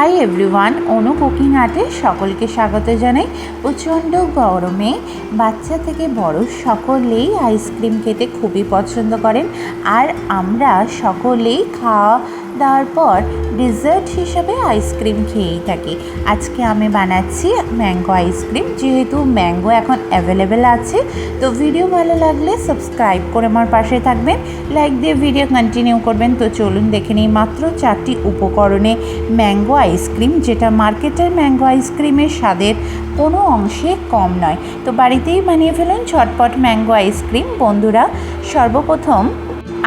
Hi everyone, অনু cooking আর্টে সকলকে স্বাগত জানাই। প্রচণ্ড গরমে বাচ্চা থেকে বড় সকলেই আইসক্রিম খেতে খুবই পছন্দ করেন। আর আমরা সকলেই খাওয়া দাওয়ার পর ডেজার্ট হিসাবে আইসক্রিম খেয়েই থাকি। আজকে আমি বানাচ্ছি ম্যাঙ্গো আইসক্রিম। যেহেতু ম্যাঙ্গো এখন অ্যাভেলেবেল আছে, তো ভিডিও ভালো লাগলে সাবস্ক্রাইব করে আমার পাশে থাকবেন, লাইক দিয়ে ভিডিও কন্টিনিউ করবেন। তো চলুন দেখে নিই মাত্র 4টি উপকরণে ম্যাঙ্গো আইসক্রিম, যেটা মার্কেটের ম্যাঙ্গো আইসক্রিমের স্বাদের কোনো অংশে কম নয়। তো বাড়িতেই বানিয়ে ফেলুন ঝটপট ম্যাঙ্গো আইসক্রিম। বন্ধুরা, সর্বপ্রথম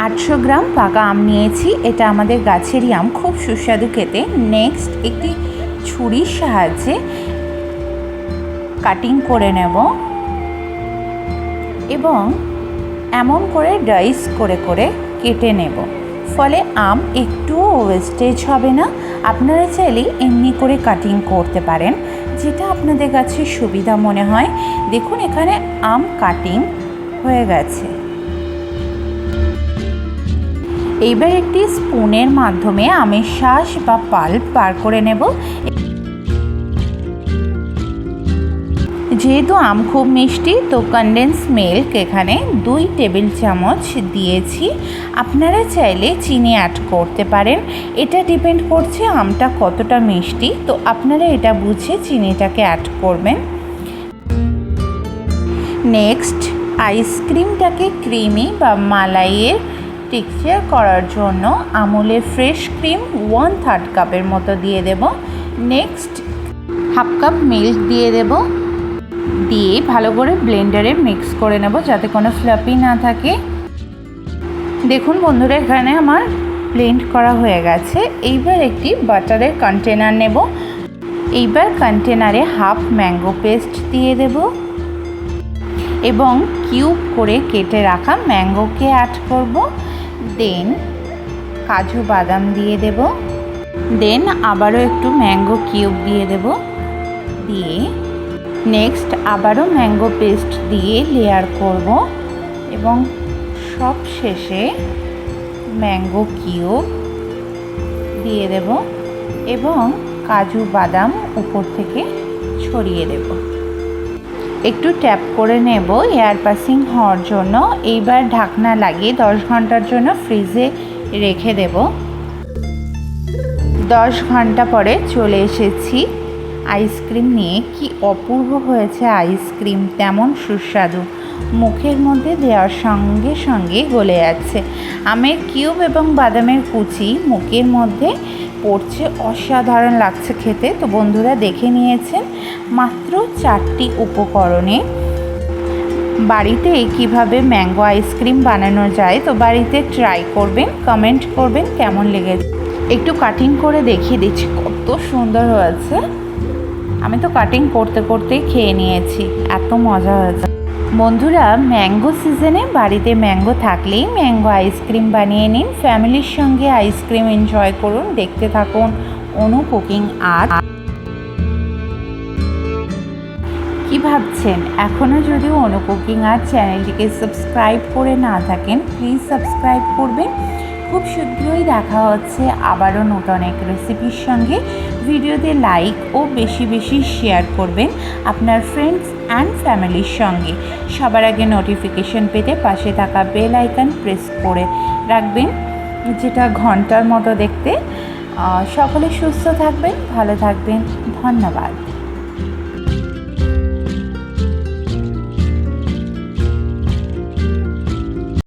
800 গ্রাম পাকা আম নিয়েছি। এটা আমাদের গাছেরই আম, খুব সুস্বাদু খেতে। নেক্সট, একটি ছুরির সাহায্যে কাটিং করে নেব এবং এমন করে ডাইস করে করে কেটে নেব, ফলে আম একটুও ওয়েস্টেজ হবে না। আপনারা চাইলে এমনি করে কাটিং করতে পারেন, যেটা আপনাদের কাছে সুবিধা মনে হয়। দেখুন, এখানে আম কাটিং হয়ে গেছে। এইবার একটি স্পুনের মাধ্যমে আমের শাঁস বা পাল্প বার করে নেব। যেহেতু আম খুব মিষ্টি, তো কনডেন্স মিল্ক এখানে 2 টেবিল চামচ দিয়েছি। আপনারা চাইলে চিনি অ্যাড করতে পারেন, এটা ডিপেন্ড করছে আমটা কতটা মিষ্টি। তো আপনারা এটা বুঝে চিনিটাকে অ্যাড করবেন। নেক্সট, আইসক্রিমটাকে ক্রিমি বা মালাইয়ের টেক্সচার করার জন্য আমুলের ফ্রেশ ক্রিম 1/3 কাপের মতো দিয়ে দেব। নেক্সট, হাফ কাপ মিল্ক দিয়ে দেব, দিয়ে ভালো করে ব্লেন্ডারে মিক্স করে নেব যাতে কোনো ফ্লাফি না থাকে। দেখুন বন্ধুরা, এখানে আমার ব্লেন্ড করা হয়ে গেছে। এইবার একটি বাটারের কন্টেনার নেব। এইবার কন্টেনারে হাফ ম্যাঙ্গো পেস্ট দিয়ে দেব এবং কিউব করে কেটে রাখা ম্যাঙ্গোকে অ্যাড করব। দেন কাজু বাদাম দিয়ে দেব। দেন আবারও একটু ম্যাঙ্গো কিউব দিয়ে দেব। দিয়ে নেক্সট আবারও ম্যাঙ্গো পেস্ট দিয়ে লেয়ার করব এবং সব শেষে ম্যাঙ্গো কিউব দিয়ে দেব এবং কাজু বাদাম উপর থেকে ছড়িয়ে দেব। একটু ট্যাপ করে নেব এয়ার পাসিং হওয়ার জন্য। এইবার ঢাকনা লাগিয়ে 10 ঘন্টার জন্য ফ্রিজে রেখে দেব। 10 ঘন্টা পরে চলে এসেছি আইসক্রিম নিয়ে। কি অপূর্ব হয়েছে আইসক্রিম, তেমন সুস্বাদু, মুখের মধ্যে দেওয়ার সঙ্গে সঙ্গে গলে যাচ্ছে। আমের কিউব এবং বাদামের কুচি মুখের মধ্যে পড়ছে, অসাধারণ লাগছে খেতে। তো বন্ধুরা, দেখে নিয়েছেন মাত্র 4টি উপকরণে বাড়িতে কিভাবে ম্যাঙ্গো আইসক্রিম বানানো যায়। তো বাড়িতে ট্রাই করবেন, কমেন্ট করবেন কেমন লেগেছে। একটু কাটিং করে দেখিয়ে দিচ্ছি, কত সুন্দর হয়েছে। আমি তো কাটিং করতে করতেই খেয়ে নিয়েছি, এত মজা হয়েছে। বন্ধুরা, ম্যাঙ্গো সিজনে বাড়িতে ম্যাঙ্গো থাকলেই ম্যাঙ্গো আইসক্রিম বানিয়ে নিন, ফ্যামিলির সঙ্গে আইসক্রিম এনজয় করুন। দেখতে থাকুন অনু কুকিং আর্ট। কি ভাবছেন, এখনও যদি অনু কুকিং আর্ট চ্যানেলটিকে সাবস্ক্রাইব করে না থাকেন, প্লিজ সাবস্ক্রাইব করবেন। খুব শীঘ্রই দেখা হচ্ছে আবারও নতুন এক রেসিপির সঙ্গে। ভিডিওতে লাইক ও বেশি বেশি শেয়ার করবেন আপনার ফ্রেন্ডস অ্যান্ড ফ্যামিলির সঙ্গে। সবার আগে নোটিফিকেশন পেতে পাশে থাকা বেল আইকন প্রেস করে রাখবেন, যেটা ঘন্টার মতো দেখতে। সকলে সুস্থ থাকবেন, ভালো থাকবেন। ধন্যবাদ।